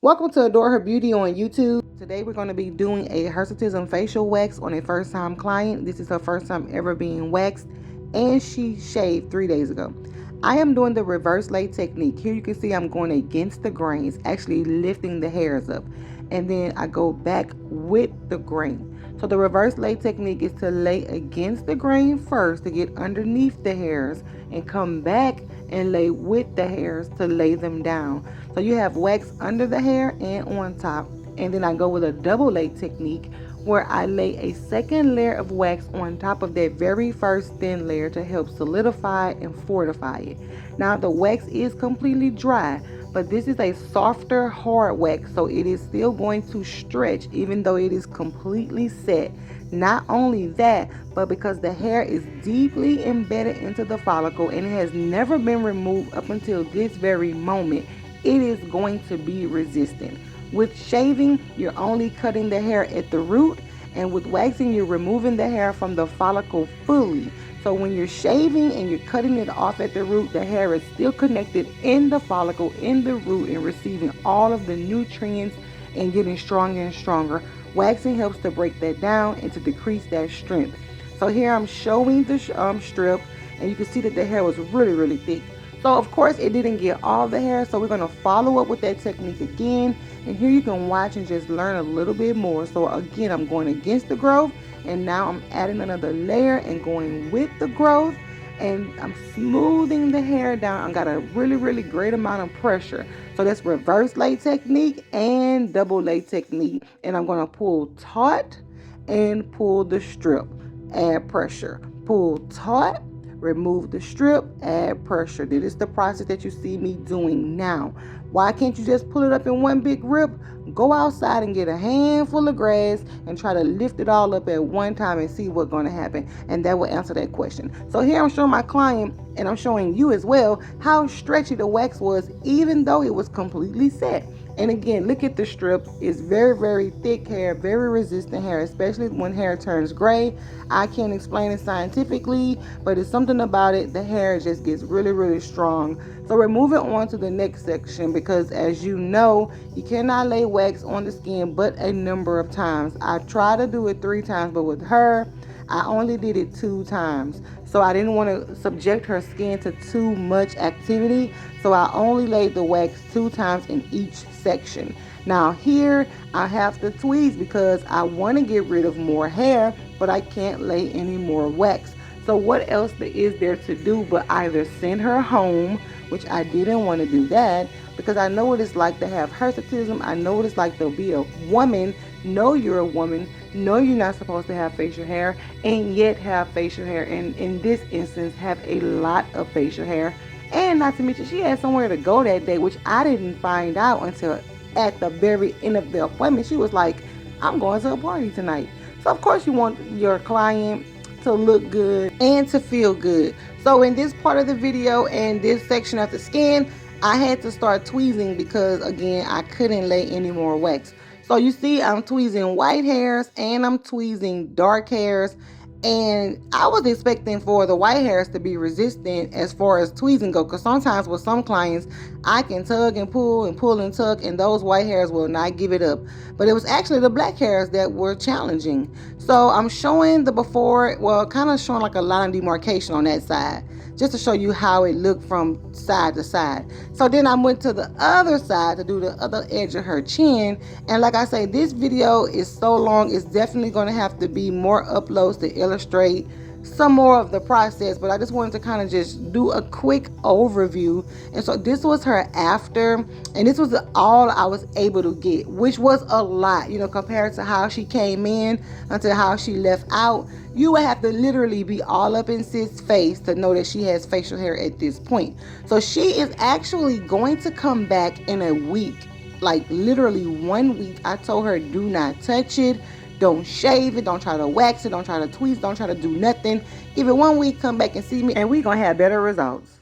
Welcome to Adore Her Beauty on YouTube. Today we're going to be doing a Hirsutism facial wax on a first time client. This is her first time ever being waxed and she shaved 3 days ago. I am doing the reverse lay technique. Here you can see I'm going against the grains, actually lifting the hairs up. And then I go back with the grain. So the reverse lay technique is to lay against the grain first to get underneath the hairs and come back and lay with the hairs to lay them down. So you have wax under the hair and on top. And then I go with a double lay technique where I lay a second layer of wax on top of that very first thin layer to help solidify and fortify it. Now the wax is completely dry, but this is a softer hard wax, so it is still going to stretch even though it is completely set. Not only that, but because the hair is deeply embedded into the follicle and it has never been removed up until this very moment, it is going to be resistant. With shaving, you're only cutting the hair at the root, and with waxing, you're removing the hair from the follicle fully. So when you're shaving and you're cutting it off at the root, the hair is still connected in the follicle, in the root, and receiving all of the nutrients and getting stronger and stronger. Waxing helps to break that down and to decrease that strength. So here I'm showing the strip, and you can see that the hair was really thick. So of course it didn't get all the hair, so we're going to follow up with that technique again. And here you can watch and just learn a little bit more. So again, I'm going against the growth, and now I'm adding another layer and going with the growth, and I'm smoothing the hair down. I got a really great amount of pressure. So that's reverse lay technique and double lay technique. And I'm going to pull taut and pull the strip, add pressure, pull taut, remove the strip, add pressure. This is the process that you see me doing now. Why can't you just pull it up in one big rip? Go outside and get a handful of grass and try to lift it all up at one time and see what's going to happen, and that will answer that question. So here I'm showing my client, and I'm showing you as well, how stretchy the wax was even though it was completely set. And again, look at the strip. It's very thick hair, very resistant hair, especially when hair turns gray. I can't explain it scientifically, but it's something about it. The hair just gets really strong. So we're moving on to the next section because, as you know, you cannot lay wax on the skin but a number of times. I tried to do it 3 times, but with her, I only did it 2 times. So I didn't want to subject her skin to too much activity. So I only laid the wax 2 times in each section. Now here I have to tweeze because I want to get rid of more hair, but I can't lay any more wax. So what else is there to do but either send her home, which I didn't want to do that because I know what it's like to have hirsutism. I know what it's like to be a woman, know you're a woman, know you're not supposed to have facial hair, and yet have facial hair, and in this instance have a lot of facial hair. And not to mention, she had somewhere to go that day, which I didn't find out until at the very end of the appointment. She was like, I'm going to a party tonight. So of course you want your client to look good and to feel good. So in this part of the video and this section of the skin, I had to start tweezing because again, I couldn't lay any more wax. So you see I'm tweezing white hairs and I'm tweezing dark hairs. And I was expecting for the white hairs to be resistant as far as tweezing go, because sometimes with some clients I can tug and pull and tug, and those white hairs will not give it up. But it was actually the black hairs that were challenging. So I'm showing the before, well, kind of showing like a line of demarcation on that side, just to show you how it looked from side to side. So then I went to the other side to do the other edge of her chin. And like I say, this video is so long, it's definitely going to have to be more uploads to illustrate some more of the process, but I just wanted to kind of just do a quick overview. And so this was her after, and this was all I was able to get, which was a lot, you know, compared to how she came in until how she left out. You would have to literally be all up in sis' face to know that she has facial hair at this point. So she is actually going to come back in a week, like literally 1 week. I told her, do not touch it. Don't shave it. Don't try to wax it. Don't try to tweeze. Don't try to do nothing. Give it 1 week. Come back and see me, and we're going to have better results.